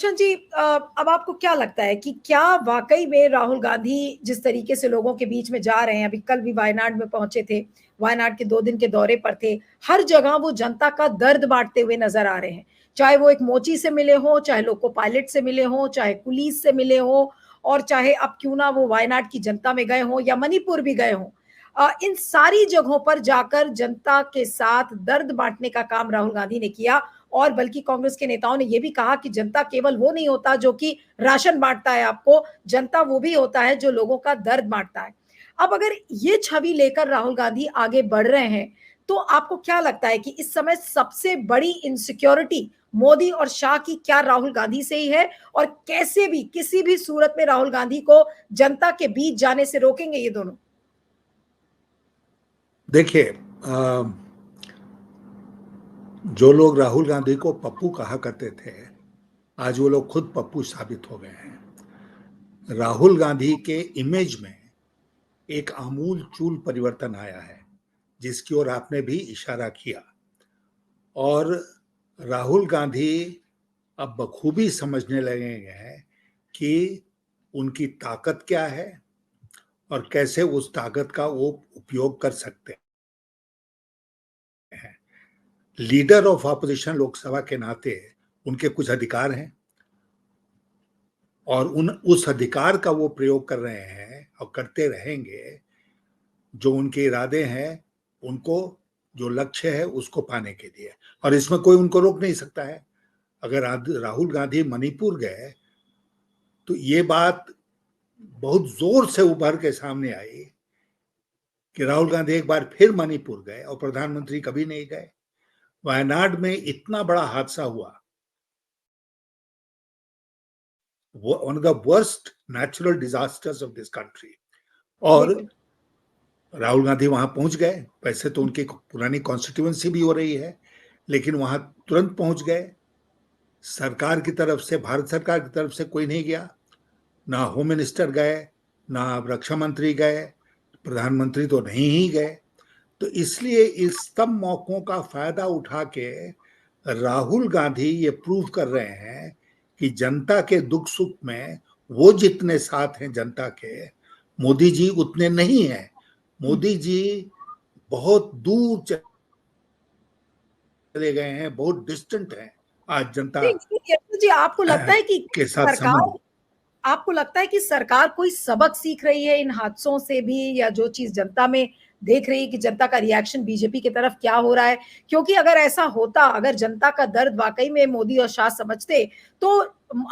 दुष्यंत जी, अब आपको क्या लगता है कि क्या वाकई में राहुल गांधी जिस तरीके से लोगों के बीच में जा रहे हैं, अभी कल भी वायनाड में पहुंचे थे, वायनाड के 2 दिन के दौरे पर थे, हर जगह वो जनता का दर्द बांटते हुए नजर आ रहे हैं, चाहे वो एक मोची से मिले हो, चाहे लोको पायलट से मिले हो, चाहे पुलिस से मिले हो, और चाहे अब क्यों ना वो वायनाड की जनता में गए हो या मणिपुर भी गए हो। इन सारी जगहों पर जाकर जनता के साथ दर्द बांटने का काम राहुल गांधी ने किया। और बल्कि कांग्रेस के नेताओं ने यह भी कहा कि जनता केवल वो नहीं होता जो कि राशन बांटता है आपको, जनता वो भी होता है जो लोगों का दर्द बांटता है। अब अगर ये छवि लेकर राहुल गांधी आगे बढ़ रहे हैं, तो आपको क्या लगता है कि इस समय सबसे बड़ी इनसिक्योरिटी मोदी और शाह की क्या राहुल गांधी से ही है, और कैसे भी किसी भी सूरत में राहुल गांधी को जनता के बीच जाने से रोकेंगे ये दोनों? देखिए, जो लोग राहुल गांधी को पप्पू कहा करते थे, आज वो लोग खुद पप्पू साबित हो गए हैं। राहुल गांधी के इमेज में एक आमूल चूल परिवर्तन आया है, जिसकी ओर आपने भी इशारा किया। और राहुल गांधी अब बखूबी समझने लगे हैं कि उनकी ताकत क्या है और कैसे उस ताकत का वो उपयोग कर सकते हैं। लीडर ऑफ ऑपोजिशन लोकसभा के नाते उनके कुछ अधिकार हैं, और उस अधिकार का वो प्रयोग कर रहे हैं और करते रहेंगे। जो उनके इरादे हैं, उनको जो लक्ष्य है उसको पाने के लिए, और इसमें कोई उनको रोक नहीं सकता है। अगर राहुल गांधी मणिपुर गए तो ये बात बहुत जोर से उभर के सामने आई कि राहुल गांधी एक बार फिर मणिपुर गए और प्रधानमंत्री कभी नहीं गए। वायनाड में इतना बड़ा हादसा हुआ, one of the worst natural disasters of this country, और राहुल गांधी वहां पहुंच गए। वैसे तो उनकी पुरानी कॉन्स्टिट्यूएंसी भी हो रही है, लेकिन वहां तुरंत पहुंच गए। सरकार की तरफ से, भारत सरकार की तरफ से कोई नहीं गया, ना होम मिनिस्टर गए, ना रक्षा मंत्री गए, प्रधानमंत्री तो नहीं ही गए। तो इसलिए इस सब मौकों का फायदा उठा के राहुल गांधी ये प्रूव कर रहे हैं कि जनता के दुख सुख में वो जितने साथ हैं जनता के, मोदी जी उतने नहीं हैं। मोदी जी बहुत दूर चले गए हैं, बहुत डिस्टेंट हैं आज जनता जी, आपको लगता है कि के साथ सरकार, आपको लगता है कि सरकार कोई सबक सीख रही है इन हादसों से भी, या जो चीज जनता में देख रही है कि जनता का रिएक्शन बीजेपी की तरफ क्या हो रहा है? क्योंकि अगर ऐसा होता, अगर जनता का दर्द वाकई में मोदी और शाह समझते, तो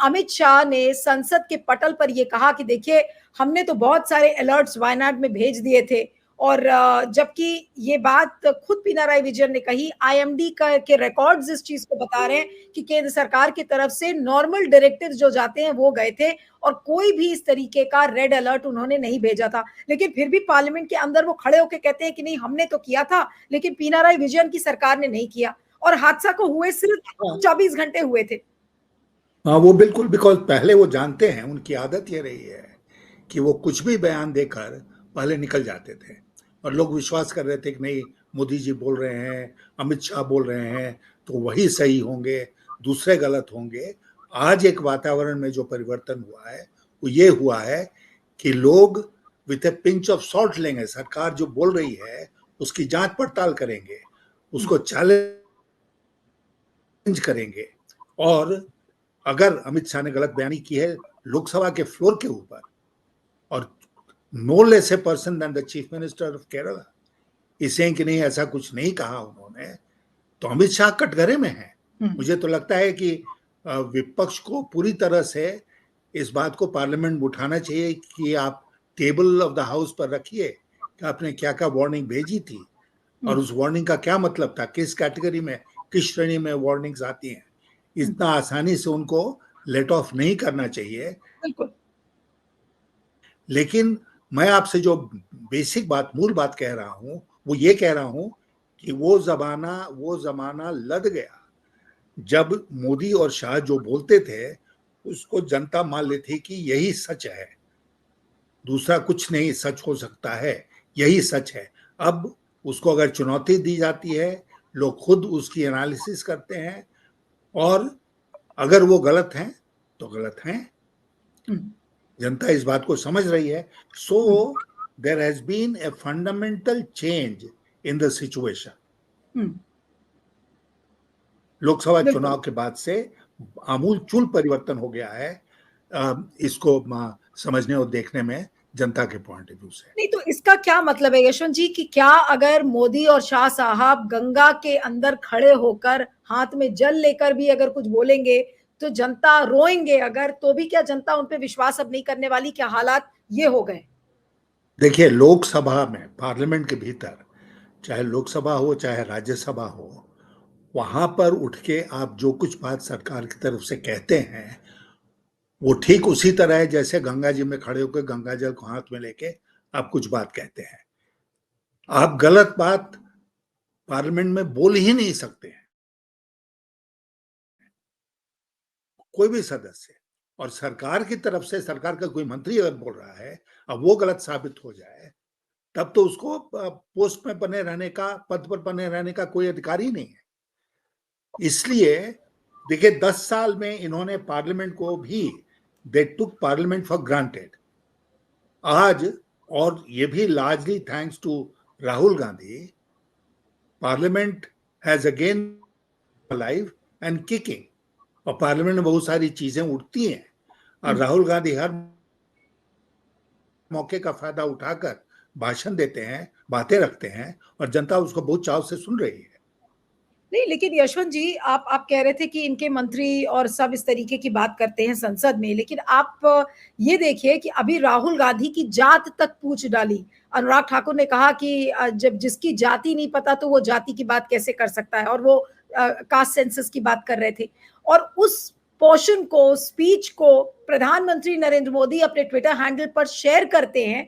अमित शाह ने संसद के पटल पर यह कहा कि देखिए, हमने तो बहुत सारे अलर्ट्स वायनाड में भेज दिए थे, और जबकि ये बात खुद पिनाराई विजयन ने कही, आईएमडी का के रिकॉर्ड्स इस चीज को बता रहे हैं कि केंद्र सरकार की तरफ से नॉर्मल डायरेक्टिव्स जो जाते हैं वो गए थे, और कोई भी इस तरीके का रेड अलर्ट उन्होंने नहीं भेजा था। लेकिन फिर भी पार्लियामेंट के अंदर वो खड़े होकर कहते हैं कि नहीं, हमने तो किया था, लेकिन पिनाराई विजयन की सरकार ने नहीं किया, और हादसा को हुए सिर्फ 24 घंटे हुए थे। हाँ, वो बिल्कुल, बिकॉज पहले वो जानते हैं, उनकी आदत ये रही है कि वो कुछ भी बयान देकर पहले निकल जाते थे, और लोग विश्वास कर रहे थे कि नहीं, मोदी जी बोल रहे हैं, अमित शाह बोल रहे हैं, तो वही सही होंगे, दूसरे गलत होंगे। आज एक वातावरण में जो परिवर्तन हुआ है वो ये हुआ है कि लोग with A pinch of salt लेंगे। सरकार जो बोल रही है उसकी जांच पड़ताल करेंगे, उसको चैलेंज करेंगे, और अगर अमित शाह ने गलत बयानी की है लोकसभा के फ्लोर के ऊपर, और no less a person than the chief minister of Kerala इसे कि नहीं, ऐसा कुछ नहीं कहा उन्होंने, तो अमित शाह कटघरे में है। मुझे तो लगता है कि विपक्ष को पूरी तरह से इस बात को पार्लियामेंट में उठाना चाहिए कि आप टेबल ऑफ द हाउस पर रखिए कि आपने क्या क्या वार्निंग भेजी थी, और उस वार्निंग का क्या मतलब था, किस कैटेगरी में, किस श्रेणी में वार्निंग्स आती हैं। इतना आसानी से उनको लेट ऑफ नहीं करना चाहिए। लेकिन मैं आपसे जो बेसिक बात, मूल बात कह रहा हूं, वो ये कह रहा हूं कि वो जमाना लद गया जब मोदी और शाह जो बोलते थे उसको जनता मान लेती कि यही सच है, दूसरा कुछ नहीं सच हो सकता है, यही सच है। अब उसको अगर चुनौती दी जाती है, लोग खुद उसकी एनालिसिस करते हैं, और अगर वो गलत हैं तो गलत हैं। हम्म, जनता इस बात को समझ रही है। So there has been a fundamental change in the situation. Hmm, Lok Sabha बिल्कुल। चुनाव के बाद से आमूल-चूल परिवर्तन हो गया है इसको समझने और देखने में जनता के पॉइंट ऑफ व्यू से। नहीं तो इसका क्या मतलब है यशवंत जी कि क्या अगर मोदी और शाह साहब गंगा के अंदर खड़े होकर हाथ में जल लेकर भी अगर कुछ बोलेंगे तो जनता रोएंगे, अगर तो भी क्या जनता उन पे विश्वास अब नहीं करने वाली? क्या हालात ये हो गए? देखिए, लोकसभा में, पार्लियामेंट के भीतर, चाहे लोकसभा हो चाहे राज्यसभा हो, वहां पर उठ के आप जो कुछ बात सरकार की तरफ से कहते हैं वो ठीक उसी तरह है जैसे गंगा जी में खड़े होकर गंगा जल को हाथ में लेके आप कुछ बात कहते हैं। आप गलत बात पार्लियामेंट में बोल ही नहीं सकते हैं, कोई भी सदस्य। और सरकार की तरफ से सरकार का कोई मंत्री अगर बोल रहा है, अब वो गलत साबित हो जाए, तब तो उसको पोस्ट में बने रहने का, पद पर बने रहने का कोई अधिकार ही नहीं है। इसलिए देखिए, 10 साल में इन्होंने पार्लियामेंट को भी, they took parliament for granted. आज, और ये भी largely thanks to Rahul Gandhi, parliament has again alive and kicking. और पार्लियामेंट में बहुत सारी चीजें उठती हैं और राहुल गांधी हर मौके का फायदा उठाकर भाषण देते हैं, बातें रखते हैं और जनता उसको बहुत चाव से सुन रही है। नहीं, लेकिन यशवंत जी आप कह रहे थे कि इनके मंत्री और सब इस तरीके की बात करते हैं संसद में, लेकिन आप ये देखिए कि अभी राहुल गांधी की जात तक पूछ डाली। अनुराग ठाकुर ने कहा कि जब जिसकी जाति नहीं पता तो वो जाति की बात कैसे कर सकता है, और वो कास्ट सेंसस की बात कर रहे थे। और उस पोर्शन को, स्पीच को प्रधानमंत्री नरेंद्र मोदी अपने ट्विटर हैंडल पर शेयर करते हैं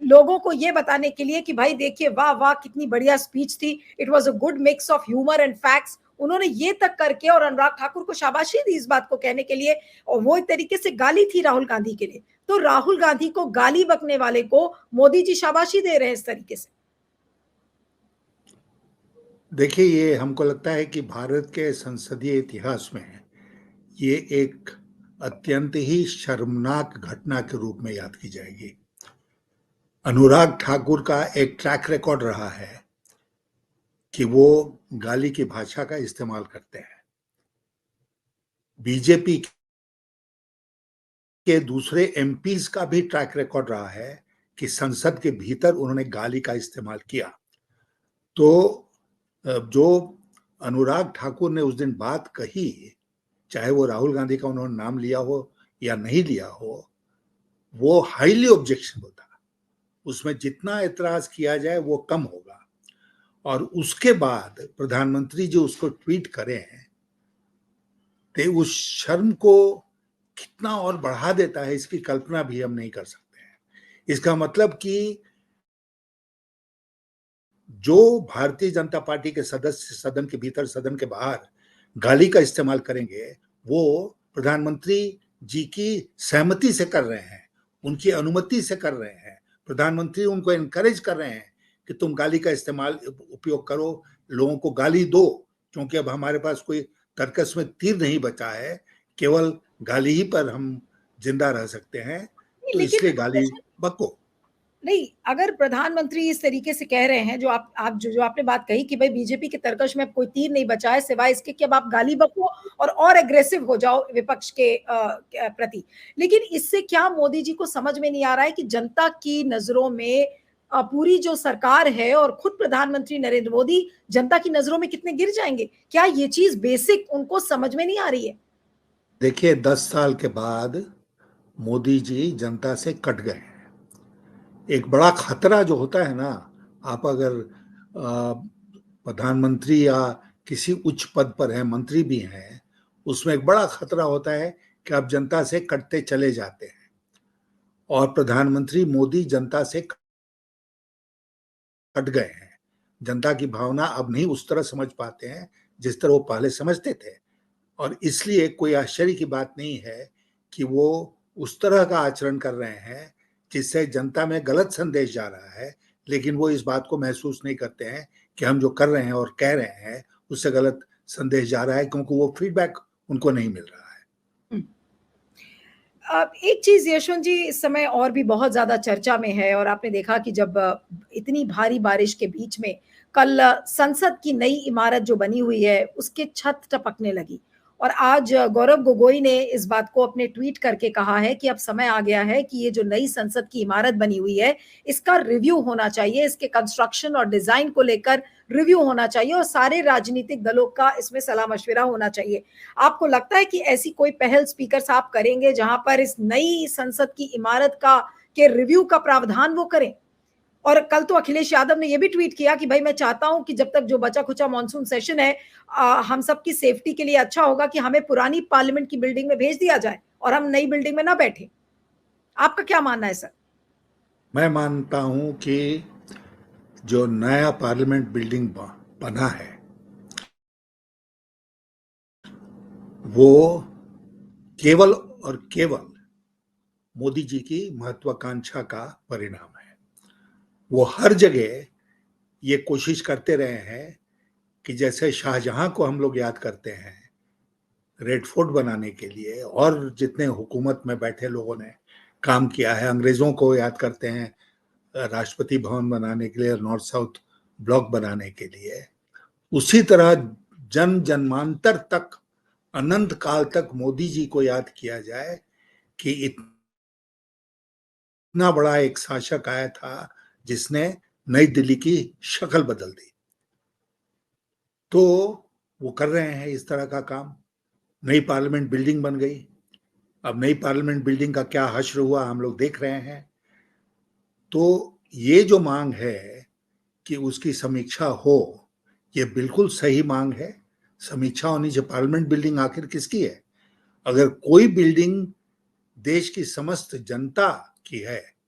लोगों को ये बताने के लिए कि भाई देखिए, वाह वाह कितनी बढ़िया स्पीच थी, it was a good mix of humour and facts. उन्होंने ये तक करके और अनुराग ठाकुर को शाबाशी दी इस बात को कहने के लिए, और वो एक तरीके से गाली थी राहुल गांधी के लिए। तो राहुल गांधी को गाली बकने वाले को मोदी जी शाबाशी दे रहे हैं इस तरीके से। देखिए, ये हमको लगता है कि भारत के संसदीय इतिहास में ये एक अत्यंत ही शर्मनाक घटना के रूप में याद की जाएगी। अनुराग ठाकुर का एक ट्रैक रिकॉर्ड रहा है कि वो गाली की भाषा का इस्तेमाल करते हैं। बीजेपी के दूसरे एमपीज का भी ट्रैक रिकॉर्ड रहा है कि संसद के भीतर उन्होंने गाली का इस्तेमाल किया। तो जो अनुराग ठाकुर ने उस दिन बात कही, चाहे वो राहुल गांधी का उन्होंने नाम लिया हो या नहीं लिया हो, वो हाईली ऑब्जेक्शनेबल था। उसमें जितना एतराज किया जाए वो कम होगा। और उसके बाद प्रधानमंत्री जो उसको ट्वीट करें, तो उस शर्म को कितना और बढ़ा देता है इसकी कल्पना भी हम नहीं कर सकते हैं। इसका मतलब कि जो भारतीय जनता पार्टी के सदस्य सदन के भीतर सदन के बाहर गाली का इस्तेमाल करेंगे, वो प्रधानमंत्री जी की सहमति से कर रहे हैं, उनकी अनुमति से कर रहे हैं। प्रधानमंत्री उनको एनकरेज कर रहे हैं कि तुम गाली का इस्तेमाल उपयोग करो, लोगों को गाली दो, क्योंकि अब हमारे पास कोई तर्कस में तीर नहीं बचा है, केवल गाली ही पर हम जिंदा रह सकते हैं, तो लेकिन इसलिए गाली बको। नहीं, अगर प्रधानमंत्री इस तरीके से कह रहे हैं, जो आप जो आपने बात कही कि भाई बीजेपी के तरकश में कोई तीर नहीं बचा है सिवाय इसके कि अब आप गाली बको और एग्रेसिव हो जाओ विपक्ष के प्रति। लेकिन इससे क्या मोदी जी को समझ में नहीं आ रहा है कि जनता की नजरों में पूरी जो सरकार है और खुद प्रधानमंत्री नरेंद्र मोदी जनता की नजरों में कितने गिर जाएंगे? क्या ये चीज बेसिक उनको समझ में नहीं आ रही है? देखिए, 10 साल के बाद मोदी जी जनता से कट गए। एक बड़ा खतरा जो होता है ना, आप अगर प्रधानमंत्री या किसी उच्च पद पर हैं, मंत्री भी हैं, उसमें एक बड़ा खतरा होता है कि आप जनता से कटते चले जाते हैं। और प्रधानमंत्री मोदी जनता से कट गए हैं। जनता की भावना अब नहीं उस तरह समझ पाते हैं जिस तरह वो पहले समझते थे। और इसलिए कोई आश्चर्य की बात नहीं है कि वो उस तरह का आचरण कर रहे हैं जिससे जनता में गलत संदेश जा रहा है, लेकिन वो इस बात को महसूस नहीं करते हैं कि हम जो कर रहे हैं और कह रहे हैं उससे गलत संदेश जा रहा है, क्योंकि वो फीडबैक उनको नहीं मिल रहा है। एक चीज यशवंत जी इस समय और भी बहुत ज्यादा चर्चा में है, और आपने देखा कि जब इतनी भारी बारिश के बीच में कल संसद की नई इमारत जो बनी हुई है उसके छत टपकने लगी, और आज गौरव गोगोई ने इस बात को अपने ट्वीट करके कहा है कि अब समय आ गया है कि ये जो नई संसद की इमारत बनी हुई है इसका रिव्यू होना चाहिए, इसके कंस्ट्रक्शन और डिजाइन को लेकर रिव्यू होना चाहिए और सारे राजनीतिक दलों का इसमें सलाह मशविरा होना चाहिए। आपको लगता है कि ऐसी कोई पहल स्पीकर साहब करेंगे जहां पर इस नई संसद की इमारत का के रिव्यू का प्रावधान वो करें? और कल तो अखिलेश यादव ने यह भी ट्वीट किया कि भाई मैं चाहता हूं कि जब तक जो बचा खुचा मॉनसून सेशन है हम सबकी सेफ्टी के लिए अच्छा होगा कि हमें पुरानी पार्लियामेंट की बिल्डिंग में भेज दिया जाए और हम नई बिल्डिंग में ना बैठे। आपका क्या मानना है सर? मैं मानता हूं कि जो नया पार्लियामेंट बिल्डिंग बना है वो केवल और केवल मोदी जी की महत्वाकांक्षा का परिणाम है। वो हर जगह ये कोशिश करते रहे हैं कि जैसे शाहजहां को हम लोग याद करते हैं रेड फोर्ट बनाने के लिए, और जितने हुकूमत में बैठे लोगों ने काम किया है, अंग्रेजों को याद करते हैं राष्ट्रपति भवन बनाने के लिए, नॉर्थ साउथ ब्लॉक बनाने के लिए, उसी तरह जन जन्मांतर तक, अनंत काल तक मोदी जी को याद किया जाए कि इतना बड़ा एक शासक आया था जिसने नई दिल्ली की शक्ल बदल दी। तो वो कर रहे हैं इस तरह का काम। नई पार्लियामेंट बिल्डिंग बन गई, अब नई पार्लियामेंट बिल्डिंग का क्या हश्र हुआ हम लोग देख रहे हैं। तो ये जो मांग है कि उसकी समीक्षा हो, ये बिल्कुल सही मांग है। समीक्षा होनी चाहिए। पार्लियामेंट बिल्डिंग आखिर किसकी है? अगर कोई बिल्डिंग देश की समस्त जनता की है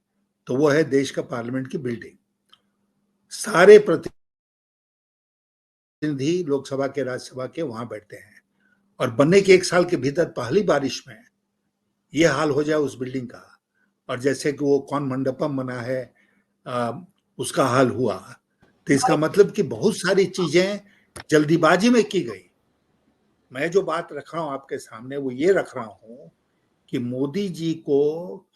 तो वो है देश का पार्लियामेंट की बिल्डिंग। सारे प्रतिनिधि लोकसभा के, राज्यसभा के वहां बैठते हैं, और बनने के एक साल के भीतर पहली बारिश में ये हाल हो जाए उस बिल्डिंग का, और जैसे कि वो कौन मंडपम बना है उसका हाल हुआ, तो इसका मतलब कि बहुत सारी चीजें जल्दीबाजी में की गई। मैं जो बात रख रहा हूं आपके सामने वो ये रख रहा हूं कि मोदी जी को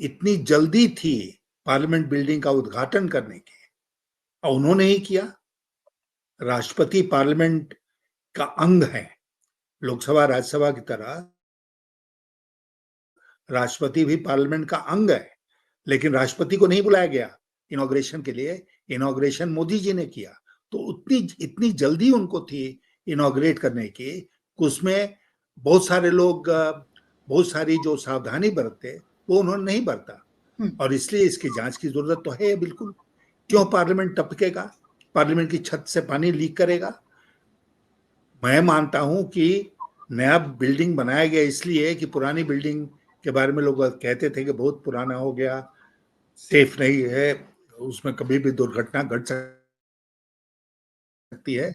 इतनी जल्दी थी पार्लियामेंट बिल्डिंग का उद्घाटन करने की, और उन्होंने ही किया। राष्ट्रपति पार्लियामेंट का अंग है, लोकसभा राज्यसभा की तरह राष्ट्रपति भी पार्लियामेंट का अंग है, लेकिन राष्ट्रपति को नहीं बुलाया गया इनॉग्रेशन के लिए। इनॉग्रेशन मोदी जी ने किया। तो इतनी जल्दी उनको थी इनॉग्रेट करने की, उसमें बहुत सारे लोग बहुत सारी जो सावधानी बरतते वो उन्होंने नहीं बरता, और इसलिए इसकी जांच की जरूरत तो है बिल्कुल। क्यों पार्लियामेंट टपकेगा? पार्लियामेंट की छत से पानी लीक करेगा? मैं मानता हूं कि नया बिल्डिंग बनाया गया इसलिए कि पुरानी बिल्डिंग के बारे में लोग कहते थे कि बहुत पुराना हो गया, सेफ नहीं है, उसमें कभी भी दुर्घटना घट सकती है।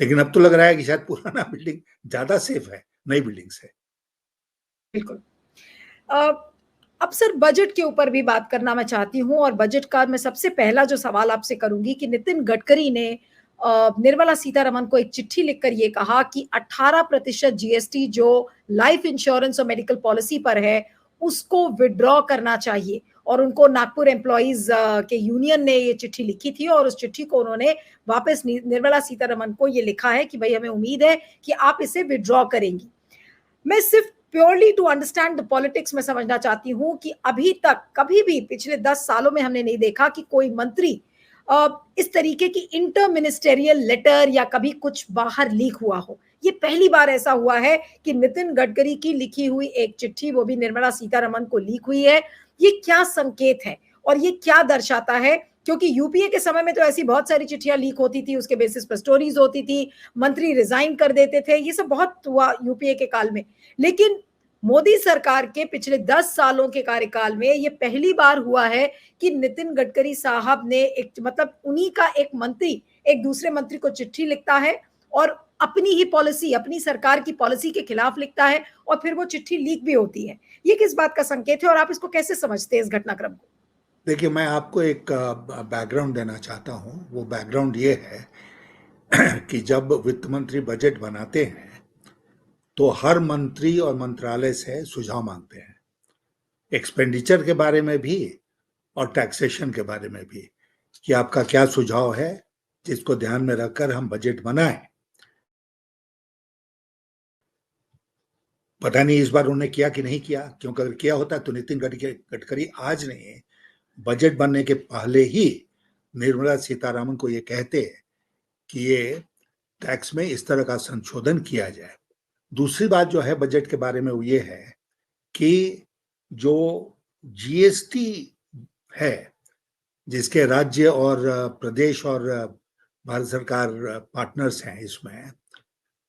लेकिन अब तो लग रहा है कि शायद पुराना बिल्डिंग ज्यादा सेफ है नई बिल्डिंग से। बिल्कुल। अब सर बजट के ऊपर भी बात करना मैं चाहती हूँ, और बजट का मैं सबसे पहला जो सवाल आपसे करूंगी कि नितिन गडकरी ने निर्मला सीतारमन को एक चिट्ठी लिखकर ये कहा कि 18% जीएसटी जो लाइफ इंश्योरेंस और मेडिकल पॉलिसी पर है उसको विड्रॉ करना चाहिए, और उनको नागपुर एम्प्लॉइज के यूनियन ने ये चिट्ठी लिखी थी, और उस चिट्ठी को उन्होंने वापस निर्मला सीतारमन को ये लिखा है कि भाई हमें उम्मीद है कि आप इसे विड्रॉ करेंगी। मैं सिर्फ purely to understand the politics में समझना चाहती हूं कि अभी तक कभी भी पिछले 10 सालों में हमने नहीं देखा कि कोई मंत्री इस तरीके की इंटर मिनिस्टेरियल लेटर या कभी कुछ बाहर लीक हुआ हो। ये पहली बार ऐसा हुआ है कि नितिन गडकरी की लिखी हुई एक चिट्ठी, वो भी निर्मला सीतारमन को लीक हुई है। ये क्या संकेत है और ये क्या दर्शाता है? क्योंकि यूपीए के समय में तो ऐसी बहुत सारी चिट्ठियां लीक होती थी, उसके बेसिस पर स्टोरीज होती थी, मंत्री रिजाइन कर देते थे, ये सब बहुत हुआ यूपीए के काल में। लेकिन मोदी सरकार के पिछले 10 सालों के कार्यकाल में ये पहली बार हुआ है कि नितिन गडकरी साहब ने एक, मतलब उन्हीं का एक मंत्री एक दूसरे मंत्री को चिट्ठी लिखता है और अपनी ही पॉलिसी, अपनी सरकार की पॉलिसी के खिलाफ लिखता है, और फिर वो चिट्ठी लीक भी होती है। ये किस बात का संकेत है और आप इसको कैसे समझते हैं इस घटनाक्रम को? देखिए, मैं आपको एक बैकग्राउंड देना चाहता हूं। वो बैकग्राउंड ये है कि जब वित्त मंत्री बजट बनाते हैं तो हर मंत्री और मंत्रालय से सुझाव मांगते हैं एक्सपेंडिचर के बारे में भी और टैक्सेशन के बारे में भी, कि आपका क्या सुझाव है जिसको ध्यान में रखकर हम बजट बनाएं। पता नहीं इस बार उन्होंने किया कि नहीं किया, क्योंकि अगर किया होता तो नितिन गडकरी आज नहीं, बजट बनने के पहले ही निर्मला सीतारामन को ये कहते कि ये टैक्स में इस तरह का संशोधन किया जाए। दूसरी बात जो है बजट के बारे में वो ये है कि जो जीएसटी है, जिसके राज्य और प्रदेश और भारत सरकार पार्टनर्स हैं इसमें,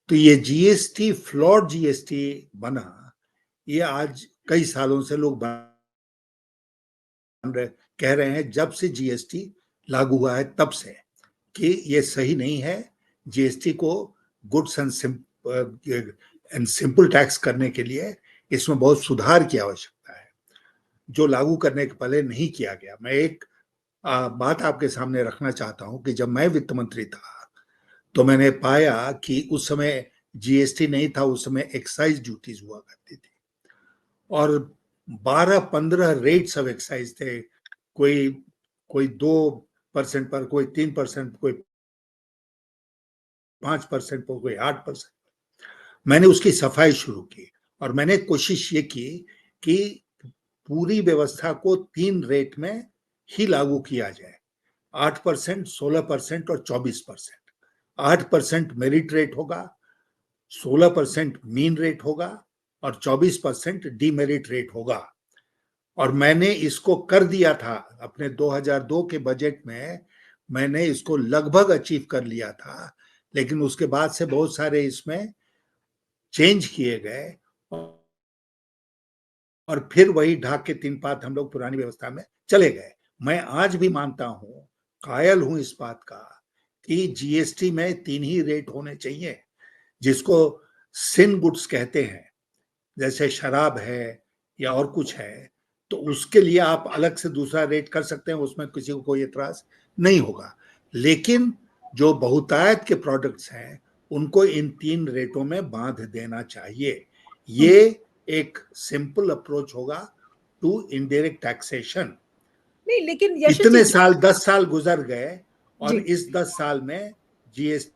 तो ये जीएसटी फ्लॉड जीएसटी बना, ये आज कई सालों से लोग कह रहे हैं जब से जीएसटी लागू हुआ है तब से, कि ये सही नहीं है। जीएसटी को गुड्स एंड सिंपल टैक्स करने के लिए इसमें बहुत सुधार की आवश्यकता है, जो लागू करने के पहले नहीं किया गया। मैं एक बात आपके सामने रखना चाहता हूं कि जब मैं वित्त मंत्री था तो मैंने पाया कि उस समय जीएसटी नहीं था, उस समय एक्साइज ड्यूटीज हुआ करती थी और 12-15 रेट्स ऑफ एक्साइज थे, कोई 2% पर, कोई 3%, कोई 5% पर, कोई 8%। मैंने उसकी सफाई शुरू की और मैंने कोशिश ये की कि पूरी व्यवस्था को 3 रेट में ही लागू किया जाए, 8%, 16% और 24%। 8% मेरिट रेट होगा, 16% मीन रेट होगा और 24% डीमेरिट रेट होगा। और मैंने इसको कर दिया था अपने 2002 के बजट में, मैंने इसको लगभग अचीव कर लिया था, लेकिन उसके बाद से बहुत सारे इसमें चेंज किए गए और फिर वही ढाक के 3 पात हम लोग पुरानी व्यवस्था में चले गए। मैं आज भी मानता हूं, कायल हूं इस बात का, कि जीएसटी में 3 ही रेट होने चाहिए, जिसको सिन गुड्स कहते हैं, जैसे शराब है या और कुछ है, तो उसके लिए आप अलग से दूसरा रेट कर सकते हैं, उसमें किसी को कोई एतराज नहीं होगा। लेकिन जो बहुतायत के प्रोडक्ट्स हैं उनको इन 3 रेटों में बांध देना चाहिए। ये एक सिंपल अप्रोच होगा टू इनडायरेक्ट टैक्सेशन। नहीं, लेकिन यशस इतने जी साल 10 साल गुजर गए और जी इस 10 साल में जीएसटी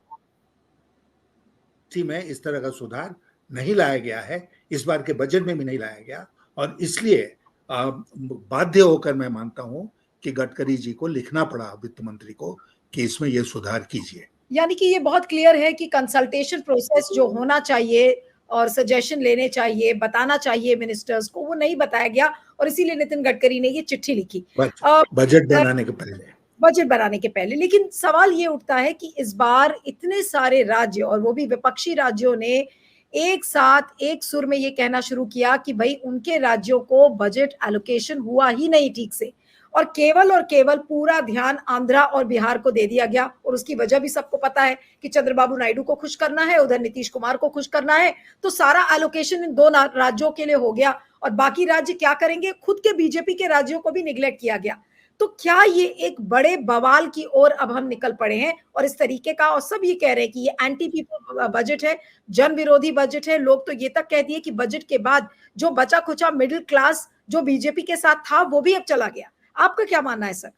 में इस तरह का सुधार नहीं लाया गया है, इस बार के बजट में भी नहीं लाया गया, और इसलिए बाध्य होकर मैं मानता हूं कि गडकरी जी को लिखना पड़ा वित्त मंत्री को कि इसमें यह सुधार कीजिए। यानी कि ये बहुत क्लियर है कि कंसल्टेशन प्रोसेस जो होना चाहिए और सजेशन लेने चाहिए, बताना चाहिए मिनिस्टर्स को, वो नहीं बताया गया और इसीलिए नितिन गडकरी ने ये चिट्ठी लिखी बजट बनाने के पहले। बजट बनाने के पहले। लेकिन सवाल ये उठता है कि इस बार इतने सारे राज्य और वो भी विपक्षी राज्यों ने एक साथ एक सुर में ये कहना शुरू किया कि भाई उनके राज्यों को बजट एलोकेशन हुआ ही नहीं ठीक से, और केवल पूरा ध्यान आंध्रा और बिहार को दे दिया गया। और उसकी वजह भी सबको पता है कि चंद्रबाबू नायडू को खुश करना है, उधर नीतीश कुमार को खुश करना है, तो सारा एलोकेशन इन 2 राज्यों के लिए हो गया और बाकी राज्य क्या करेंगे, खुद के बीजेपी के राज्यों को भी निगलेक्ट किया गया। तो क्या ये एक बड़े बवाल की ओर अब हम निकल पड़े हैं और इस तरीके का, और सब ये कह रहे हैं कि ये एंटी पीपल बजट है, जन विरोधी बजट है। लोग तो ये तक कह दिए कि बजट के बाद जो बचा खुचा मिडिल क्लास जो बीजेपी के साथ था वो भी अब चला गया। आपका क्या मानना है सर?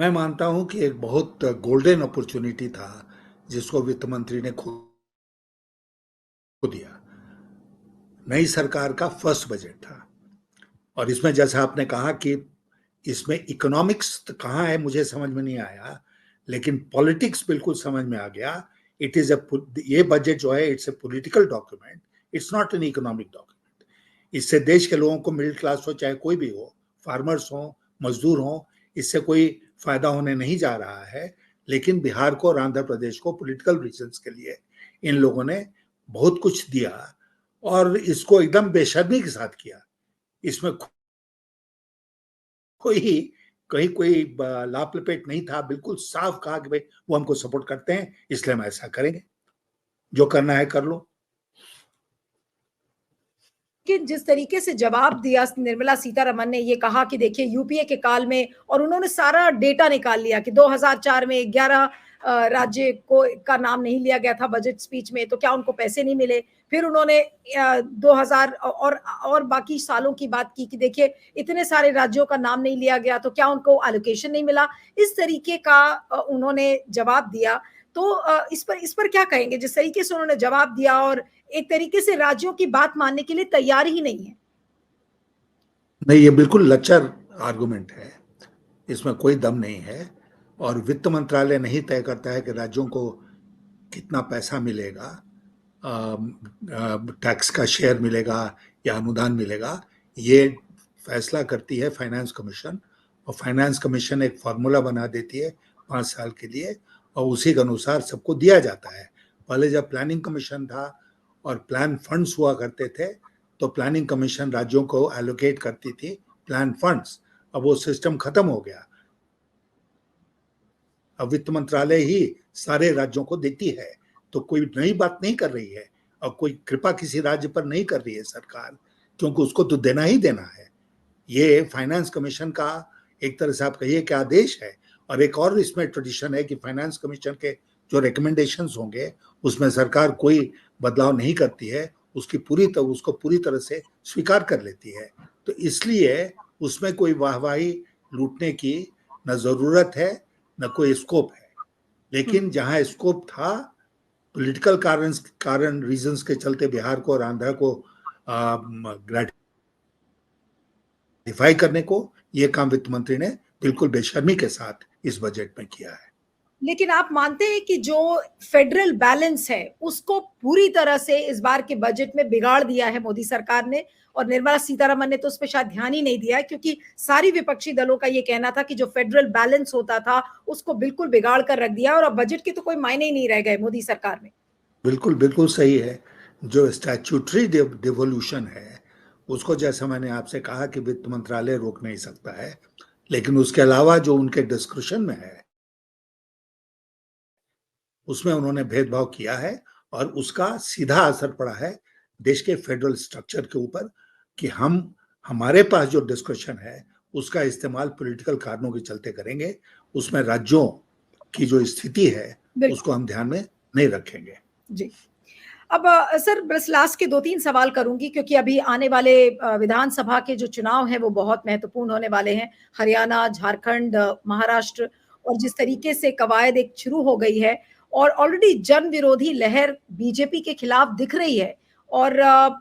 मैं मानता हूं कि एक बहुत गोल्डन अपॉर्चुनिटी था जिसको वित्त मंत्री ने खो दिया। नई सरकार का फर्स्ट बजट था और इसमें जैसा आपने कहा कि इसमें इकोनॉमिक्स कहाँ है मुझे समझ में नहीं आया, लेकिन पॉलिटिक्स बिल्कुल समझ में आ गया। इट इज ये बजट जो है it's a political document, it's not an economic document. इससे देश के लोगों को, मिडिल क्लास हो चाहे कोई भी हो, फार्मर्स हो, मजदूर हो, इससे कोई फायदा होने नहीं जा रहा है। लेकिन बिहार को और आंध्र प्रदेश को पॉलिटिकल रीजंस के लिए इन लोगों ने बहुत कुछ दिया और इसको एकदम बेशर्मी के साथ किया। इसमें कोई लाप लपेट नहीं था, बिल्कुल साफ कहा कि भाई वो हमको सपोर्ट करते हैं इसलिए हम ऐसा करेंगे, जो करना है कर लो। कि जिस तरीके से जवाब दिया निर्मला सीतारमन ने, ये कहा कि देखिए यूपीए के काल में, और उन्होंने सारा डेटा निकाल लिया कि 2004 में 11 राज्य को का नाम नहीं लिया गया था बजट स्पीच में, तो क्या उनको पैसे नहीं मिले? फिर उन्होंने 2000 और बाकी सालों की बात की कि देखिए इतने सारे राज्यों का नाम नहीं लिया गया तो क्या उनको एलोकेशन नहीं मिला, इस तरीके का उन्होंने जवाब दिया। तो इस पर क्या कहेंगे, जिस तरीके से उन्होंने जवाब दिया और एक तरीके से राज्यों की बात मानने के लिए तैयार ही नहीं है। नहीं, ये बिल्कुल लच्चर आर्गुमेंट है, इसमें कोई दम नहीं है। और वित्त मंत्रालय नहीं तय करता है कि राज्यों को कितना पैसा मिलेगा, टैक्स का शेयर मिलेगा या अनुदान मिलेगा। ये फैसला करती है फाइनेंस कमीशन, और फाइनेंस कमीशन एक फार्मूला बना देती है 5 साल के लिए, और उसी के अनुसार सबको दिया जाता है। पहले जब प्लानिंग कमीशन था और प्लान फंड्स हुआ करते थे, तो प्लानिंग कमीशन राज्यों को एलोकेट करती थी प्लान फंड्स। अब वो सिस्टम खत्म हो गया, अब वित्त मंत्रालय ही सारे राज्यों को देती है। तो कोई नई बात नहीं कर रही है, और कोई कृपा किसी राज्य पर नहीं कर रही है सरकार, क्योंकि उसको तो देना ही देना है। ये फाइनेंस कमीशन का एक तरह से आप कहिए कि आदेश है। और एक और इसमें ट्रेडिशन है कि फाइनेंस कमीशन के जो रिकमेंडेशंस होंगे उसमें सरकार कोई बदलाव नहीं करती है, उसको पूरी तरह से स्वीकार कर लेती है। तो इसलिए उसमें कोई वाहवाही लूटने की न जरूरत है न कोई स्कोप है। लेकिन जहां स्कोप था, पॉलिटिकल कारण रीजंस के चलते बिहार को और आंध्र को ग्रेटिफाई करने को, ये काम वित्त मंत्री ने बिल्कुल बेशर्मी के साथ इस बजट में किया है। लेकिन आप मानते हैं कि जो फेडरल बैलेंस है उसको पूरी तरह से इस बार के बजट में बिगाड़ दिया है मोदी सरकार ने, और निर्मला सीतारमन ने तो उस पर शायद ध्यान ही नहीं दिया है, क्योंकि सारी विपक्षी दलों का ये कहना था कि जो फेडरल बैलेंस होता था उसको बिल्कुल बिगाड़ कर रख दिया, और अब बजट के तो कोई मायने ही नहीं रह गए मोदी सरकार में। बिल्कुल बिल्कुल सही है। जो स्टैट्यूटरी डिवोल्यूशन है उसको, जैसा मैंने आपसे कहा कि वित्त मंत्रालय रोक नहीं सकता है, लेकिन उसके अलावा जो उनके डिस्क्रिप्शन में है उसमें उन्होंने भेदभाव किया है, और उसका सीधा असर पड़ा है देश के फेडरल स्ट्रक्चर के ऊपर, कि हमारे पास जो डिस्कशन है उसका इस्तेमाल पॉलिटिकल कारणों के चलते करेंगे, उसमें राज्यों की जो स्थिति है उसको हम ध्यान में नहीं रखेंगे। जी। अब सर बस लास्ट के 2-3 सवाल करूंगी, क्योंकि अभी आने वाले विधानसभा के जो चुनाव हैं वो बहुत महत्वपूर्ण होने वाले हैं। हरियाणा, झारखंड, महाराष्ट्र, और जिस तरीके से कवायद एक शुरू हो गई है और ऑलरेडी जन विरोधी लहर बीजेपी के खिलाफ दिख रही है, और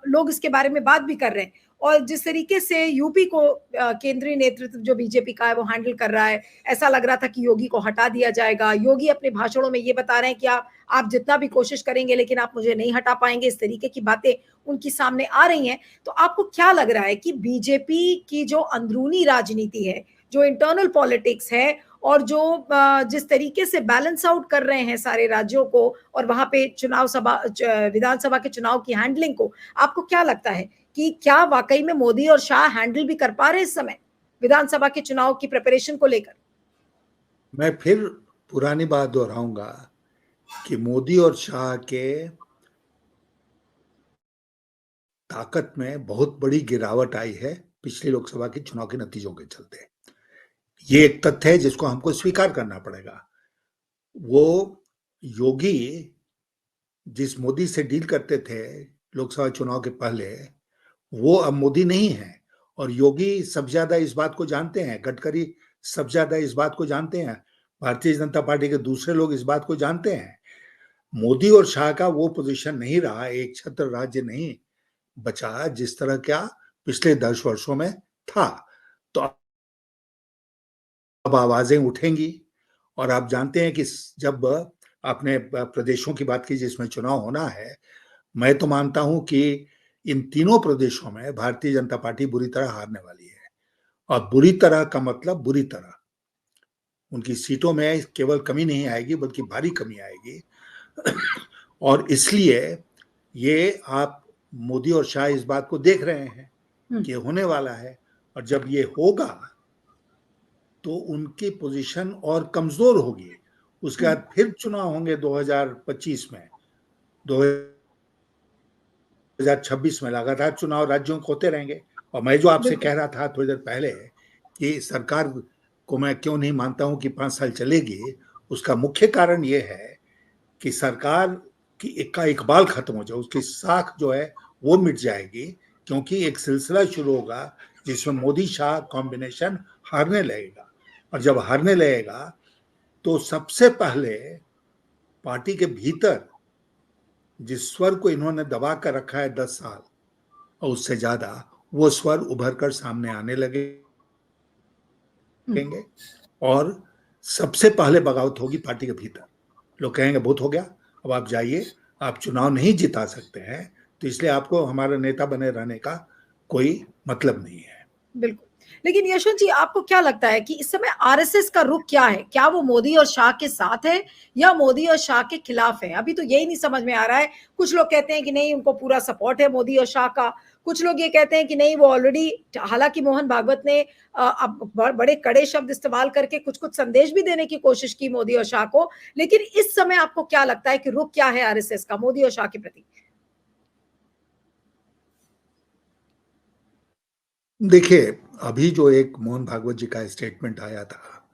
लोग इसके बारे में बात भी कर रहे हैं, और जिस तरीके से यूपी को केंद्रीय नेतृत्व जो बीजेपी का है वो हैंडल कर रहा है, ऐसा लग रहा था कि योगी को हटा दिया जाएगा। योगी अपने भाषणों में ये बता रहे हैं कि आप जितना भी कोशिश करेंगे लेकिन आप मुझे नहीं हटा पाएंगे, इस तरीके की बातें उनकी सामने आ रही हैं। तो आपको क्या लग रहा है कि बीजेपी की जो अंदरूनी राजनीति है, जो इंटरनल पॉलिटिक्स है, और जो जिस तरीके से बैलेंस आउट कर रहे हैं सारे राज्यों को, और वहां पे विधानसभा के चुनाव की हैंडलिंग को, आपको क्या लगता है कि क्या वाकई में मोदी और शाह हैंडल भी कर पा रहे हैं इस समय विधानसभा के चुनाव की प्रिपरेशन को लेकर? मैं फिर पुरानी बात दोहराऊंगा कि मोदी और शाह के ताकत में बहुत बड़ी गिरावट आई है पिछले लोकसभा के चुनाव के नतीजों के चलते। ये एक तथ्य है जिसको हमको स्वीकार करना पड़ेगा। वो योगी जिस मोदी से डील करते थे लोकसभा चुनाव के पहले, वो अब मोदी नहीं है। और योगी सबसे ज्यादा इस बात को जानते हैं, गडकरी सबसे ज्यादा इस बात को जानते हैं, भारतीय जनता पार्टी के दूसरे लोग इस बात को जानते हैं। मोदी और शाह का वो पोजीशन नहीं रहा, एक छत्र राज्य नहीं बचा जिस तरह का पिछले 10 वर्षों में था। तो अब आवाजें उठेंगी, और आप जानते हैं कि जब आपने प्रदेशों की बात की जिसमें चुनाव होना है, मैं तो मानता हूं कि इन तीनों प्रदेशों में भारतीय जनता पार्टी बुरी तरह हारने वाली है। और बुरी तरह का मतलब बुरी तरह, उनकी सीटों में केवल कमी नहीं आएगी बल्कि भारी कमी आएगी। और इसलिए ये आप मोदी और शाह इस बात को देख रहे हैं कि होने वाला है, और जब ये होगा तो उनकी पोजीशन और कमजोर होगी। उसके बाद फिर चुनाव होंगे 2025 में, 2026 में लगातार चुनाव राज्यों को होते रहेंगे। और मैं जो आपसे कह रहा था थोड़ी देर पहले कि सरकार को मैं क्यों नहीं मानता हूं कि 5 साल चलेगी, उसका मुख्य कारण यह है कि सरकार कि का इकबाल खत्म हो जाए, उसकी साख जो है वो मिट जाएगी, क्योंकि एक सिलसिला शुरू होगा जिसमें मोदी शाह कॉम्बिनेशन हारने लगेगा। और जब हारने लगेगा तो सबसे पहले पार्टी के भीतर जिस स्वर को इन्होंने दबा कर रखा है 10 साल और उससे ज्यादा, वो स्वर उभर कर सामने आने लगेंगे और सबसे पहले बगावत होगी पार्टी के भीतर। लोग कहेंगे बहुत हो गया, अब आप जाइए, आप चुनाव नहीं जिता सकते हैं, तो इसलिए आपको हमारा नेता बने रहने का कोई मतलब नहीं है। बिल्कुल। लेकिन यशवंत जी, आपको क्या लगता है कि इस समय आरएसएस का रुख क्या है? क्या वो मोदी और शाह के साथ है या मोदी और शाह के खिलाफ है? अभी तो यही नहीं समझ में आ रहा है। कुछ लोग कहते हैं कि नहीं, उनको पूरा सपोर्ट है मोदी और शाह का। कुछ लोग ये कहते हैं कि नहीं, वो ऑलरेडी, हालांकि मोहन भागवत ने अब बड़े कड़े शब्द इस्तेमाल करके कुछ-कुछ संदेश भी देने की कोशिश की मोदी और शाह को। लेकिन इस समय आपको क्या लगता है कि रुख क्या है आरएसएस का मोदी और शाह के प्रति? देखिए, अभी जो एक मोहन भागवत जी का स्टेटमेंट आया था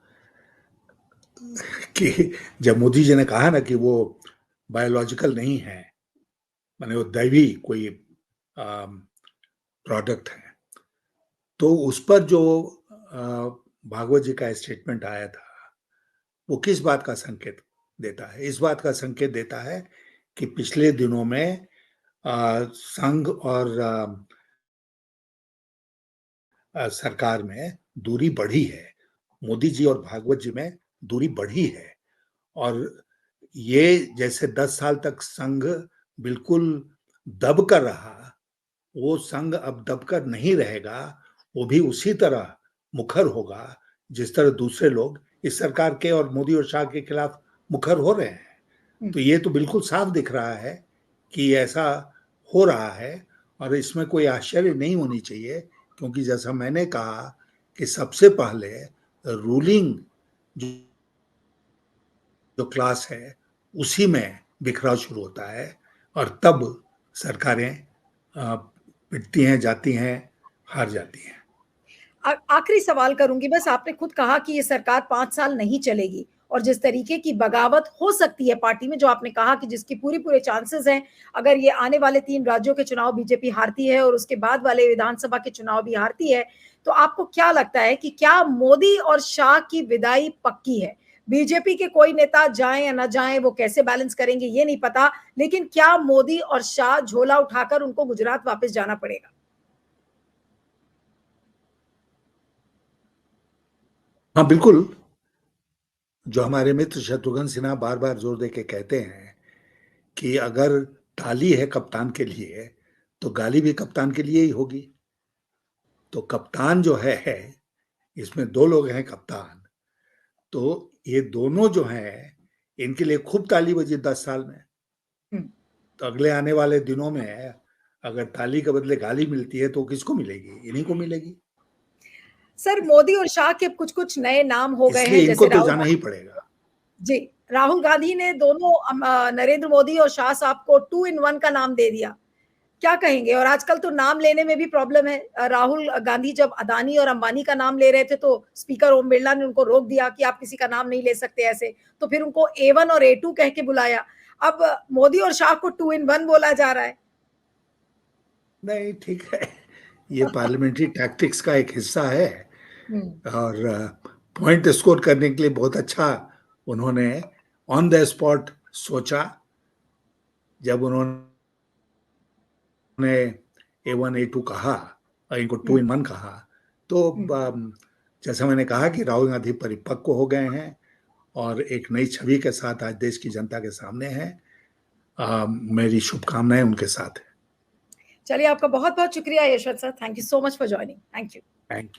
कि जब मोदी जी ने कहा ना कि वो बायोलॉजिकल नहीं है, माने वो दैवी कोई प्रोडक्ट है, तो उस पर जो भागवत जी का स्टेटमेंट आया था, वो किस बात का संकेत देता है? इस बात का संकेत देता है कि पिछले दिनों में संघ और सरकार में दूरी बढ़ी है। मोदी जी और भागवत जी में दूरी बढ़ी है और ये जैसे 10 साल तक संघ बिल्कुल दब कर रहा, वो संघ अब दबकर नहीं रहेगा, वो भी उसी तरह मुखर होगा जिस तरह दूसरे लोग इस सरकार के और मोदी और शाह के खिलाफ मुखर हो रहे हैं। तो ये तो बिल्कुल साफ दिख रहा है कि ऐसा हो रहा है और इसमें कोई आश्चर्य नहीं होनी चाहिए, क्योंकि जैसा मैंने कहा कि सबसे पहले रूलिंग जो क्लास है उसी में बिखराव शुरू होता है और तब सरकारें पिटती हैं, जाती हैं, हार जाती हैं। आखिरी सवाल करूंगी बस। आपने खुद कहा कि ये सरकार 5 साल नहीं चलेगी और जिस तरीके की बगावत हो सकती है पार्टी में, जो आपने कहा कि जिसकी पूरे चांसेस हैं, अगर ये आने वाले 3 राज्यों के चुनाव बीजेपी हारती है और उसके बाद वाले विधानसभा के चुनाव भी हारती है, तो आपको क्या लगता है कि क्या मोदी और शाह की विदाई पक्की है? बीजेपी के कोई नेता जाएं या ना जाएं, वो कैसे बैलेंस करेंगे ये नहीं पता, लेकिन क्या मोदी और शाह झोला उठाकर उनको गुजरात वापस जाना पड़ेगा? हाँ, बिल्कुल। जो हमारे मित्र शत्रुघ्न सिन्हा बार-बार जोर देके कहते हैं कि अगर ताली है कप्तान के लिए, तो गाली भी कप्तान के लिए ही होगी। तो कप्तान जो है, इसमें 2 लोग हैं कप्तान, तो ये दोनों जो हैं, इनके लिए खूब ताली बजी 10 साल में। तो अगले आने वाले दिनों में अगर ताली के बदले गाली मिलती है तो किसको मिलेगी? इन्हीं को मिलेगी। सर, मोदी और शाह के अब कुछ-कुछ नए नाम हो गए इसलिए हैं, इनको जैसे तो राहुल जाना ही गांधी। पड़ेगा। जी, राहुल गांधी ने दोनों नरेंद्र मोदी और शाह साहब को 2 इन 1 का नाम दे दिया। क्या कहेंगे? और आजकल तो नाम लेने में भी प्रॉब्लम है। राहुल गांधी जब अदानी और अंबानी का नाम ले रहे थे, तो स्पीकर ओम बिरला ने उनको रोक दिया कि आप किसी का नाम नहीं ले सकते ऐसे। तो फिर उनको A1 और A2 कह के बुलाया। अब मोदी और शाह को 2 इन 1 बोला जा रहा है। नहीं, ठीक है। ये पार्लियामेंट्री टैक्टिक्स का एक हिस्सा है हुँ। और पॉइंट स्कोर करने के लिए बहुत अच्छा उन्होंने ऑन द स्पॉट सोचा। जब उन्होंने A1 A2 कहा और इनको 2 हुँ, इन 1 कहा, तो हुँ। जैसा मैंने कहा कि राहुल गांधी परिपक्व हो गए हैं और एक नई छवि के साथ आज देश की जनता के सामने हैं। मेरी शुभकामनाएं उनके साथ हैं। चलिए, आपका बहुत-बहुत शुक्रिया Yashwant sir. Thank you so much for joining. Thank you. Thank you.